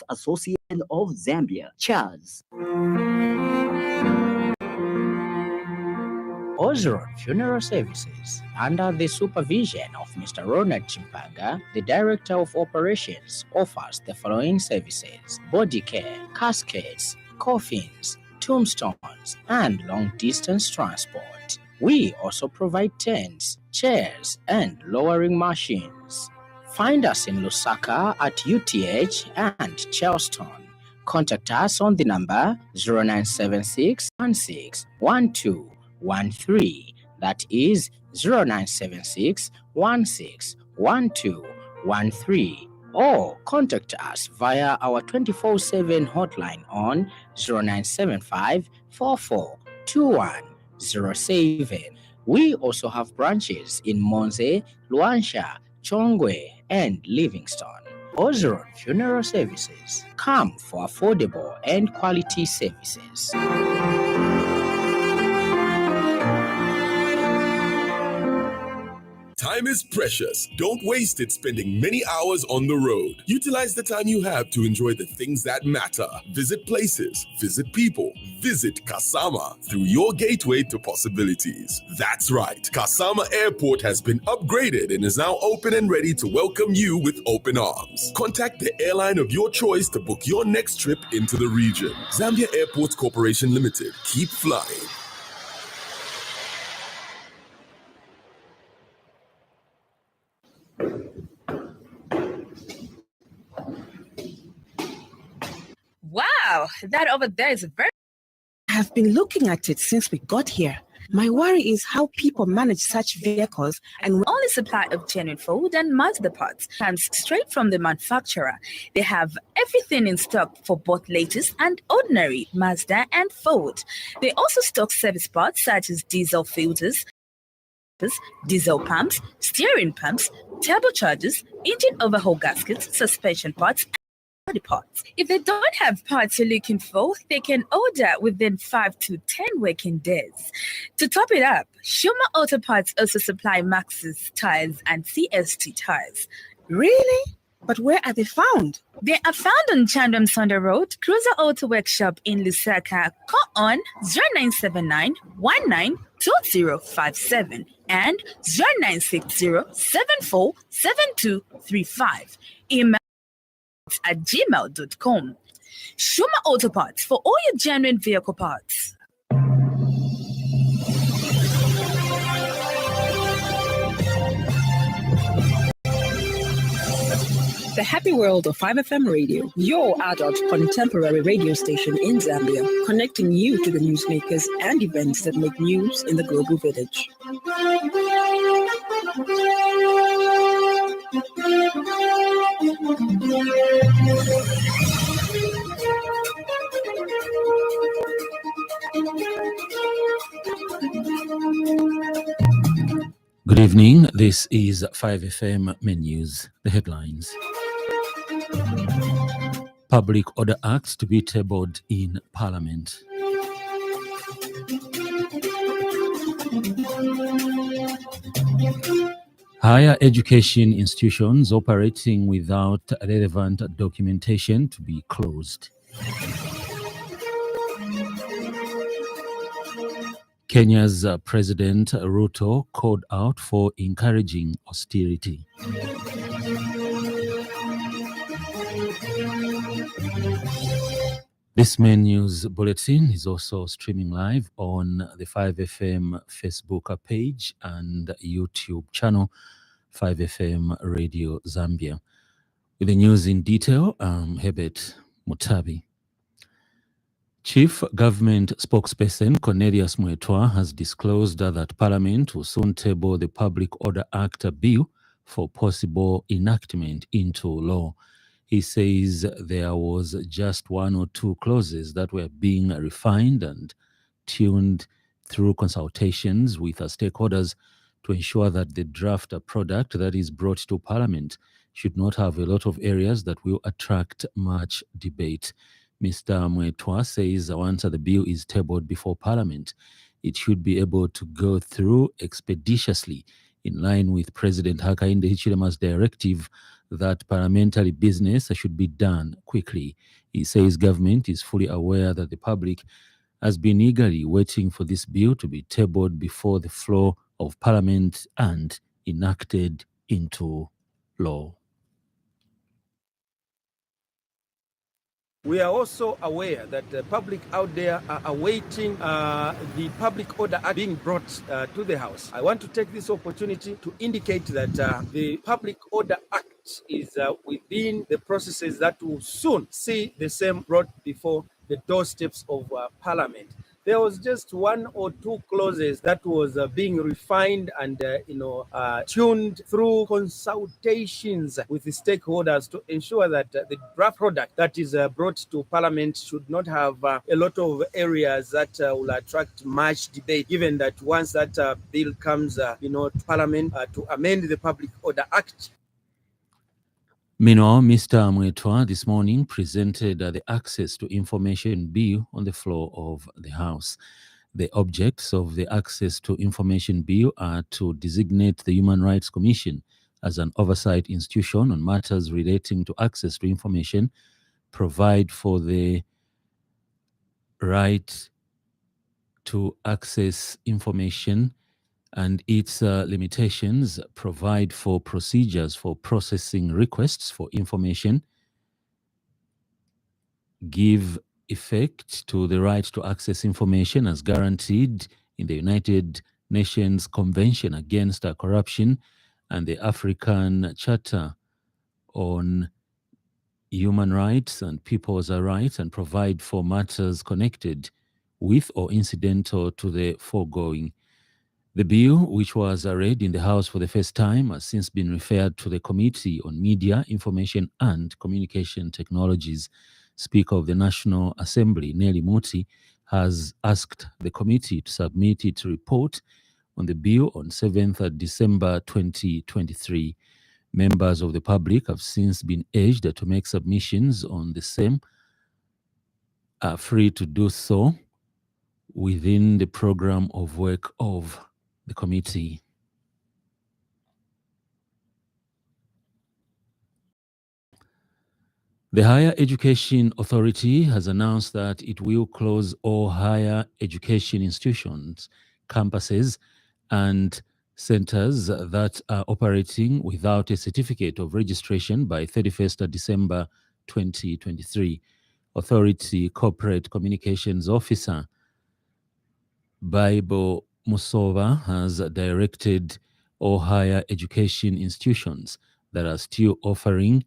Association of Zambia. Cheers. Ozeron Funeral Services, under the supervision of Mr. Ronald Chimpanga, the Director of Operations, offers the following services: body care, caskets, coffins, tombstones, and long-distance transport. We also provide tents, chairs, and lowering machines. Find us in Lusaka at UTH and Charleston. Contact us on the number 0976 16 1213, that is 0976 16 1213, or contact us via our 24/7 hotline on 0975 44 2107. We also have branches in Monze, Luansha, Chongwe, and Livingston. Ozeron Funeral Services. Come for affordable and quality services. Time is precious. Don't waste it spending many hours on the road. Utilize the time you have to enjoy the things that matter. Visit places, visit people, visit Kasama through your gateway to possibilities. That's right. Kasama Airport has been upgraded and is now open and ready to welcome you with open arms. Contact the airline of your choice to book your next trip into the region. Zambia Airports Corporation Limited. Keep flying. Wow, that over there is very... I've been looking at it since we got here. My worry is how people manage such vehicles, and only supply of genuine food and Mazda parts comes straight from the manufacturer. They have everything in stock for both latest and ordinary Mazda and Ford. They also stock service parts such as diesel filters, diesel pumps, steering pumps, turbochargers, engine overhaul gaskets, suspension parts, body parts. If they don't have parts you're looking for, they can order within 5 to 10 working days. To top it up, Shuma Auto Parts also supply Maxxis tires and CST tires. Really? But where are they found? They are found on Chandram Sonda Road, Cruiser Auto Workshop in Lusaka. Call on 0979 192057 and 0960 747235. Email at gmail.com. Shuma Auto Parts for all your genuine vehicle parts. The Happy World of 5FM Radio, your adult contemporary radio station in Zambia, connecting you to the newsmakers and events that make news in the global village. Good evening. This is 5FM Main News. The headlines. Public Order Act to be tabled in Parliament. Higher education institutions operating without relevant documentation to be closed. Kenya's President Ruto called out for encouraging austerity. This main news bulletin is also streaming live on the 5FM Facebook page and YouTube channel, 5FM Radio Zambia. With the news in detail, I'm Herbert Mutabi. Chief Government Spokesperson Cornelius Mwetwa has disclosed that Parliament will soon table the Public Order Act bill for possible enactment into law. He says there was just one or two clauses that were being refined and tuned through consultations with stakeholders to ensure that the draft product that is brought to Parliament should not have a lot of areas that will attract much debate. Mr. Mwetwa says once the bill is tabled before Parliament, it should be able to go through expeditiously in line with President Hakainde Hichilema's directive that parliamentary business should be done quickly. He says government is fully aware that the public has been eagerly waiting for this bill to be tabled before the floor of Parliament and enacted into law. We are also aware that the public out there are awaiting the Public Order Act being brought to the House. I want to take this opportunity to indicate that the Public Order Act is within the processes that will soon see the same brought before the doorsteps of Parliament. There was just one or two clauses that was being refined and tuned through consultations with the stakeholders to ensure that the draft product that is brought to Parliament should not have a lot of areas that will attract much debate, given that once that bill comes to Parliament to amend the Public Order Act. Meanwhile, Mr. Mwetwa this morning presented the Access to Information Bill on the floor of the House. The objects of the Access to Information Bill are to designate the Human Rights Commission as an oversight institution on matters relating to access to information, provide for the right to access information and its limitations, provide for procedures for processing requests for information, give effect to the right to access information as guaranteed in the United Nations Convention Against Corruption and the African Charter on Human Rights and People's Rights, and provide for matters connected with or incidental to the foregoing. The bill, which was read in the House for the first time, has since been referred to the Committee on Media, Information and Communication Technologies. Speaker of the National Assembly, Nelly Muti, has asked the committee to submit its report on the bill on 7th December 2023. Members of the public have since been urged to make submissions on the same, are free to do so within the program of work of the committee. The Higher Education Authority has announced that it will close all higher education institutions, campuses, and centers that are operating without a certificate of registration by 31st December 2023. Authority Corporate Communications Officer Bible Musova has directed all higher education institutions that are still offering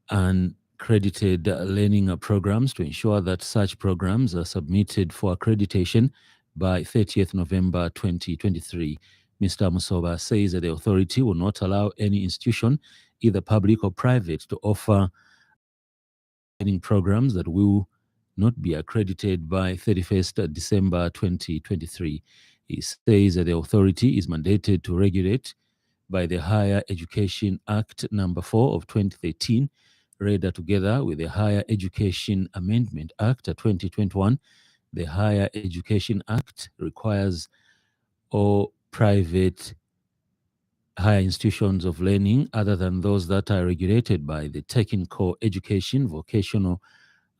accredited learning programs to ensure that such programs are submitted for accreditation by 30th November 2023. Mr. Musova says that the authority will not allow any institution, either public or private, to offer learning programs that will not be accredited by 31st December 2023. He says that the authority is mandated to regulate by the Higher Education Act number 4 of 2013, read together with the Higher Education Amendment Act 2021. The Higher Education Act requires all private higher institutions of learning other than those that are regulated by the Technical Education, Vocational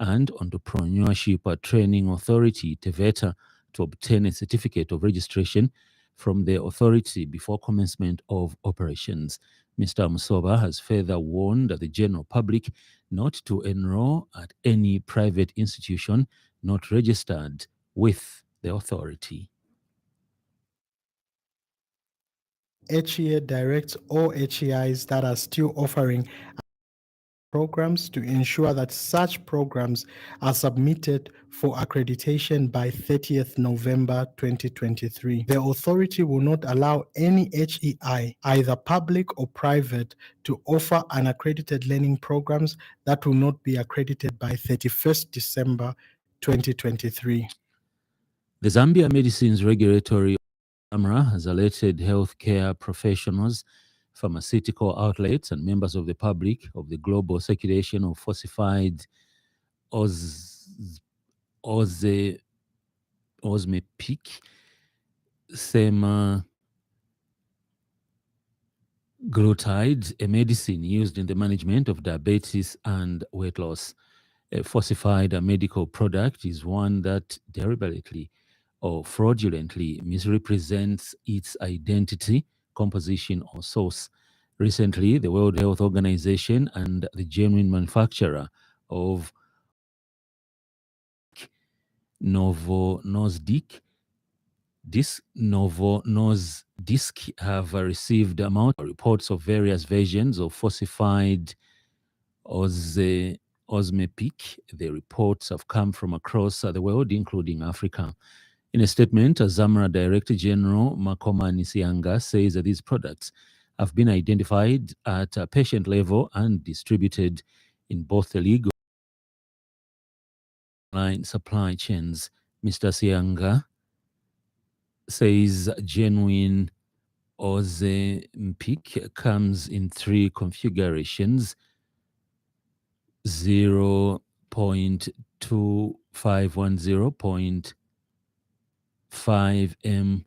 and Entrepreneurship Training Authority, TVETA, to obtain a certificate of registration from the authority before commencement of operations. Mr. Musova has further warned the general public not to enroll at any private institution not registered with the authority. HEA directs all HEIs that are still offering programs to ensure that such programs are submitted for accreditation by 30th November 2023. The authority will not allow any HEI, either public or private, to offer unaccredited learning programs that will not be accredited by 31st December 2023. The Zambia Medicines Regulatory Authority has alerted healthcare professionals, pharmaceutical outlets, and members of the public of the global circulation of falsified Ozempic, Glutide, a medicine used in the management of diabetes and weight loss. A falsified medical product is one that deliberately or fraudulently misrepresents its identity, composition, or source. Recently, the World Health Organization and the genuine manufacturer of Novo Nordisk have received multiple reports of various versions of falsified Ozempic. The reports have come from across the world, including Africa. In a statement, Zamra Director General Makoma Nisianga says that these products have been identified at a patient level and distributed in both the legal and online supply chains. Mr. Sianga says genuine Ozempic comes in three configurations: 0.2510, 0.5 m,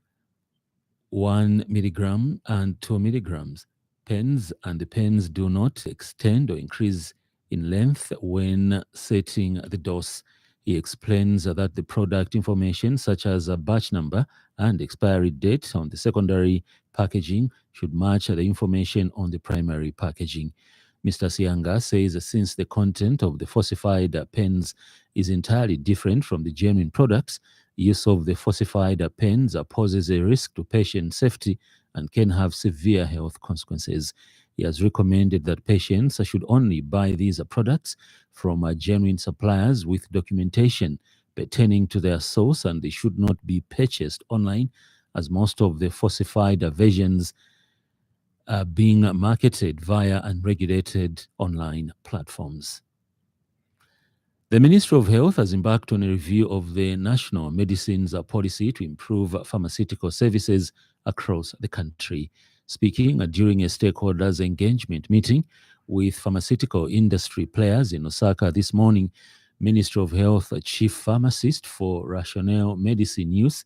1 milligram, and 2 milligrams pens, and the pens do not extend or increase in length when setting the dose. He explains that the product information, such as a batch number and expiry date on the secondary packaging, should match the information on the primary packaging. Mr. Sianga says that since the content of the falsified pens is entirely different from the genuine products, use of the falsified pens poses a risk to patient safety and can have severe health consequences. He has recommended that patients should only buy these products from genuine suppliers with documentation pertaining to their source, and they should not be purchased online, as most of the falsified versions are being marketed via unregulated online platforms. The Ministry of Health has embarked on a review of the national medicines policy to improve pharmaceutical services across the country. Speaking during a stakeholders engagement meeting with pharmaceutical industry players in Osaka this morning, Ministry of Health Chief Pharmacist for Rationale Medicine Use,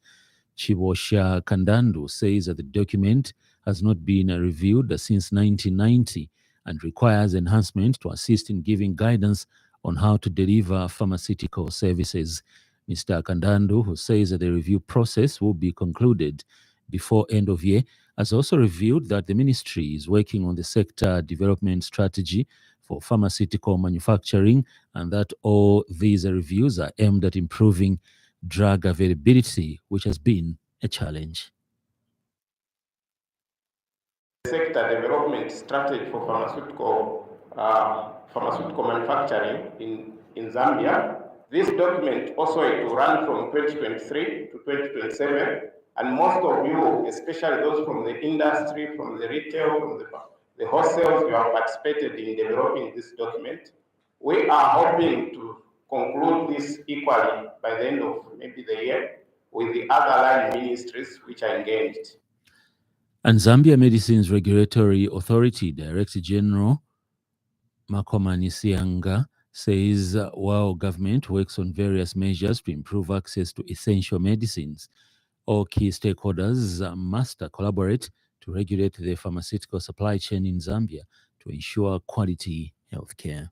Chibosha Kandandu, says that the document has not been reviewed since 1990 and requires enhancement to assist in giving guidance on how to deliver pharmaceutical services. Mr. Kandandu, who says that the review process will be concluded before end of year, has also revealed that the ministry is working on the sector development strategy for pharmaceutical manufacturing and that all these reviews are aimed at improving drug availability, which has been a challenge. Sector development strategy for pharmaceutical manufacturing in Zambia. This document also will run from 2023 to 2027, and most of you, especially those from the industry, from the retail, from the wholesales, you have participated in developing this document. We are hoping to conclude this equally by the end of maybe the year with the other line ministries which are engaged. And Zambia Medicines Regulatory Authority Director General Makoma Nisianga says while government works on various measures to improve access to essential medicines, all key stakeholders must collaborate to regulate the pharmaceutical supply chain in Zambia to ensure quality healthcare.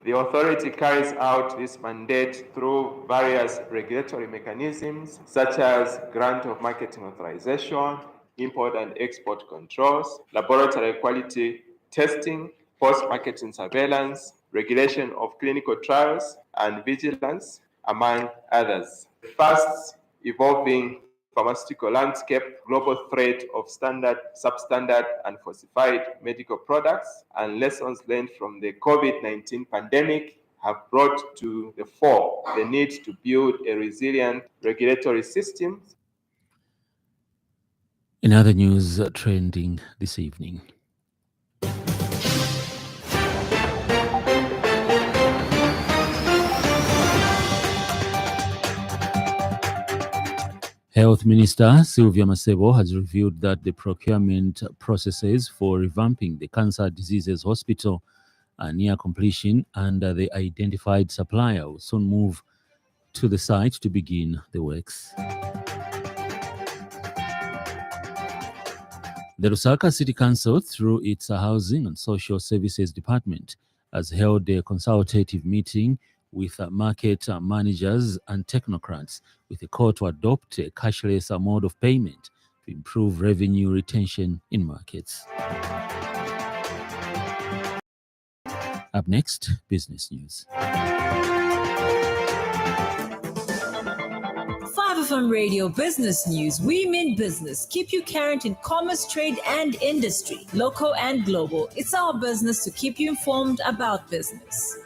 The authority carries out this mandate through various regulatory mechanisms, such as grant of marketing authorization, import and export controls, laboratory quality testing, post-marketing surveillance, regulation of clinical trials, and vigilance, among others. The fast evolving pharmaceutical landscape, global threat of standard, substandard, and falsified medical products, and lessons learned from the COVID-19 pandemic have brought to the fore the need to build a resilient regulatory system. In other news trending this evening, Health Minister Sylvia Masebo has revealed that the procurement processes for revamping the Cancer Diseases Hospital are near completion, and the identified supplier will soon move to the site to begin the works. The Lusaka City Council, through its Housing and Social Services Department, has held a consultative meeting with market managers and technocrats with a call to adopt a cashless mode of payment to improve revenue retention in markets. Up next, business news. 5FM Radio Business News. We mean business. Keep you current in commerce, trade, and industry, local and global. It's our business to keep you informed about business.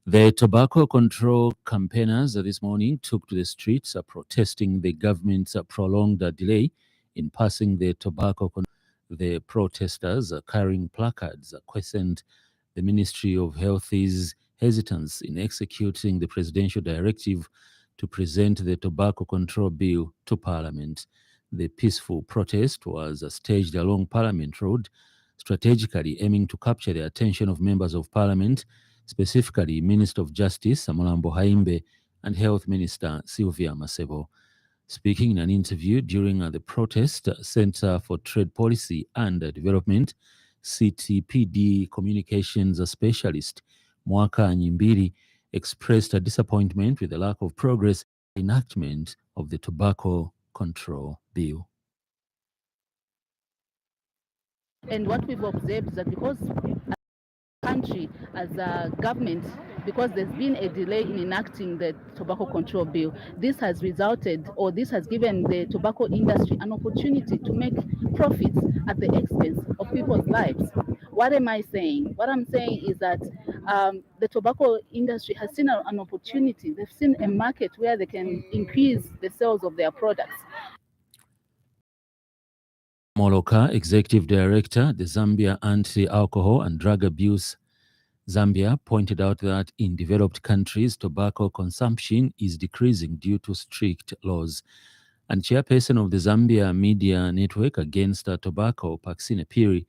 The tobacco control campaigners this morning took to the streets protesting the government's prolonged delay in passing the tobacco control. The protesters carrying placards questioned the Ministry of Health's hesitance in executing the presidential directive to present the tobacco control bill to Parliament. The peaceful protest was staged along Parliament Road, strategically aiming to capture the attention of members of Parliament, specifically Minister of Justice Mulambo Haimbe and Health Minister Sylvia Masebo. Speaking in an interview during the protest, Center for Trade Policy and Development, CTPD Communications Specialist Mwaka Nyimbiri expressed a disappointment with the lack of progress in enactment of the tobacco control bill. And what we've observed is that because country as a government, because there's been a delay in enacting the tobacco control bill, this has resulted, or this has given the tobacco industry an opportunity to make profits at the expense of people's lives. What am I saying? What I'm saying is that the tobacco industry has seen an opportunity. They've seen a market where they can increase the sales of their products. Moloka, Executive Director, the Zambia Anti-Alcohol and Drug Abuse Zambia, pointed out that in developed countries, tobacco consumption is decreasing due to strict laws. And chairperson of the Zambia Media Network Against Tobacco, Paxine Piri,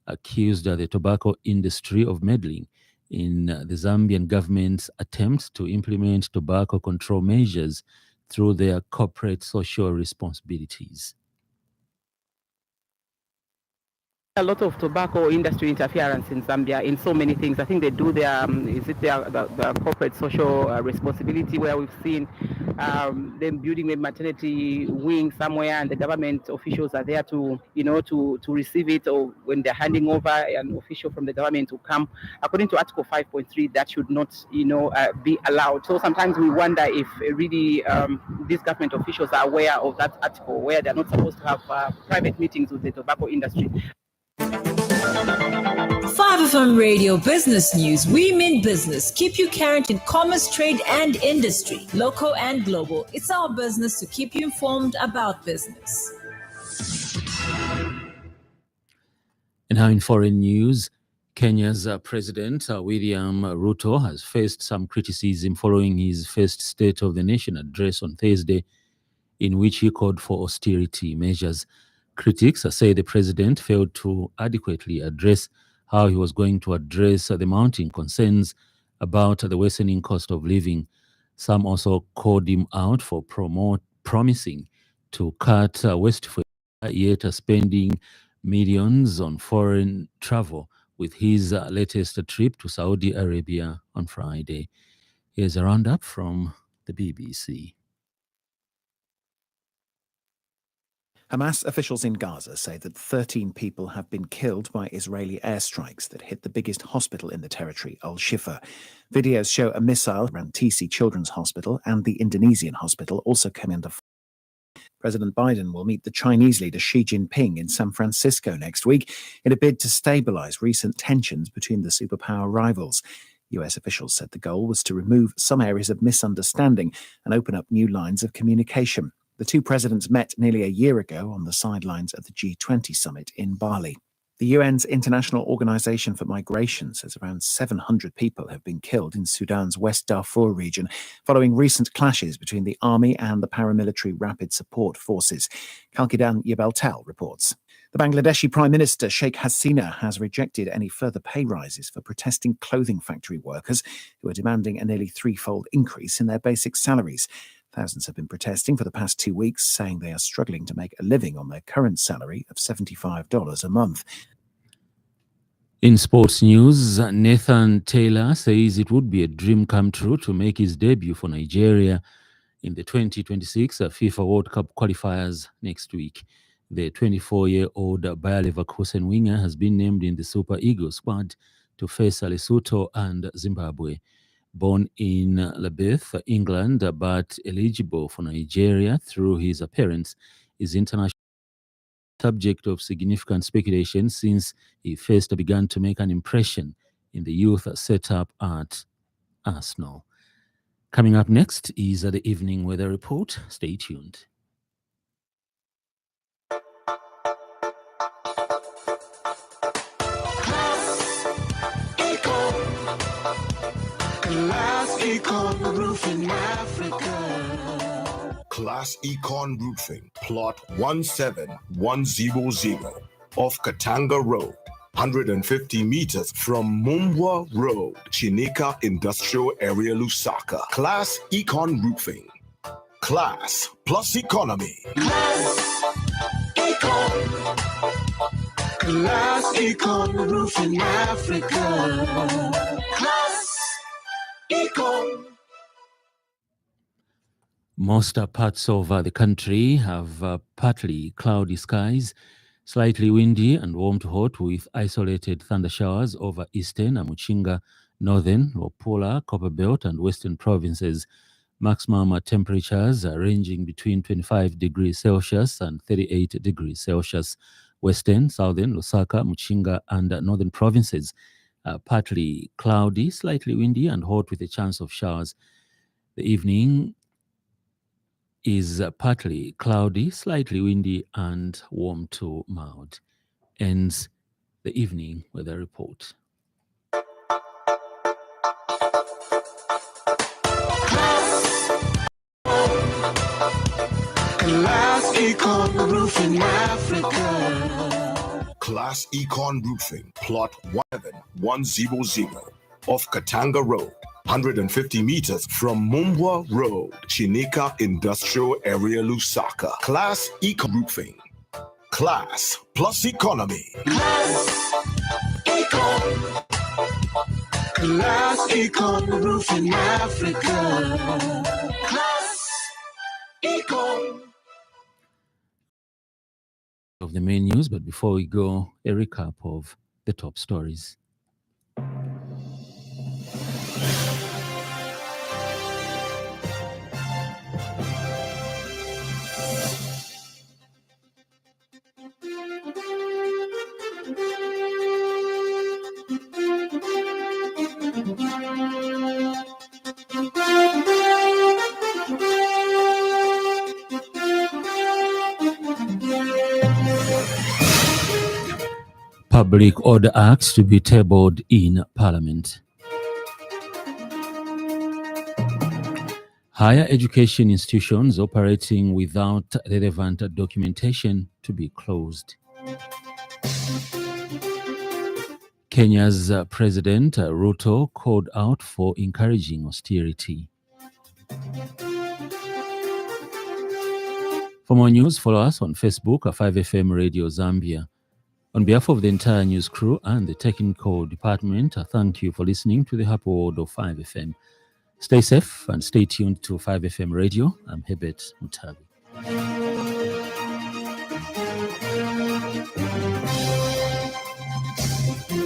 accused the tobacco industry of meddling in the Zambian government's attempts to implement tobacco control measures through their corporate social responsibilities. A lot of tobacco industry interference in Zambia in so many things. I think they do their the corporate social responsibility, where we've seen them building a maternity wing somewhere, and the government officials are there to receive it, or when they're handing over an official from the government to come. According to Article 5.3, that should not be allowed. So sometimes we wonder if really these government officials are aware of that article, where they're not supposed to have private meetings with the tobacco industry. 5FM Radio Business News. We mean business. Keep you current in commerce, trade, and industry, local and global. It's our business to keep you informed about business. And now in foreign news, Kenya's President William Ruto has faced some criticism following his first State of the Nation address on Thursday, in which he called for austerity measures. Critics say the president failed to adequately address how he was going to address the mounting concerns about the worsening cost of living. Some also called him out for promising to cut wasteful, yet spending millions on foreign travel with his latest trip to Saudi Arabia on Friday. Here's a roundup from the BBC. Hamas officials in Gaza say that 13 people have been killed by Israeli airstrikes that hit the biggest hospital in the territory, Al-Shifa. Videos show a missile around Tisi Children's Hospital and the Indonesian hospital also came under fire. President Biden will meet the Chinese leader Xi Jinping in San Francisco next week in a bid to stabilize recent tensions between the superpower rivals. US officials said the goal was to remove some areas of misunderstanding and open up new lines of communication. The two presidents met nearly a year ago on the sidelines of the G20 summit in Bali. The UN's International Organization for Migration says around 700 people have been killed in Sudan's West Darfur region following recent clashes between the army and the paramilitary rapid support forces. Kalkidan Yebeltel reports. The Bangladeshi Prime Minister Sheikh Hasina has rejected any further pay rises for protesting clothing factory workers who are demanding a nearly threefold increase in their basic salaries. Thousands have been protesting for the past 2 weeks, saying they are struggling to make a living on their current salary of $75 a month. In sports news, Nathan Taylor says it would be a dream come true to make his debut for Nigeria in the 2026 FIFA World Cup qualifiers next week. The 24-year-old Bayer Leverkusen winger has been named in the Super Eagles squad to face Lesotho and Zimbabwe. Born in Lambeth, England, but eligible for Nigeria through his appearance, is international subject of significant speculation since he first began to make an impression in the youth setup at Arsenal. Coming up next is the evening weather report. Stay tuned. Class Econ Roofing Africa. Class Econ Roofing, plot 17100 off Katanga Road, 150 meters from Mumbwa Road, Chinika Industrial Area, Lusaka. Class Econ Roofing. Class plus economy. Class Econ. Class Econ Roofing Africa. Class Econ. Most parts of the country have partly cloudy skies, slightly windy and warm to hot with isolated thunder showers over eastern Amuchinga, northern Lopula, Copperbelt and western provinces. Maximum temperatures are ranging between 25 degrees Celsius and 38 degrees Celsius. Western, southern, Lusaka, Muchinga and northern provinces are partly cloudy, slightly windy and hot with a chance of showers. The evening is partly cloudy, slightly windy and warm to mild. Ends the evening weather report. Class Econ Roofing Africa. Class Econ Roofing, plot 17100 off Katanga Road, 150 meters from Mumbwa Road, Chinika Industrial Area, Lusaka. Class Econ Roofing. Class plus economy. Class Econ. Class Econ Roofing Africa. Class Econ. Of the main news, but before we go, a recap of the top stories. Public Order Acts to be tabled in Parliament. Higher education institutions operating without relevant documentation to be closed. Kenya's President Ruto called out for encouraging austerity. For more news, follow us on Facebook at 5FM Radio Zambia. On behalf of the entire news crew and the technical department, I thank you for listening to the Happy World of 5FM. Stay safe and stay tuned to 5FM Radio. I'm Herbert Mutabi.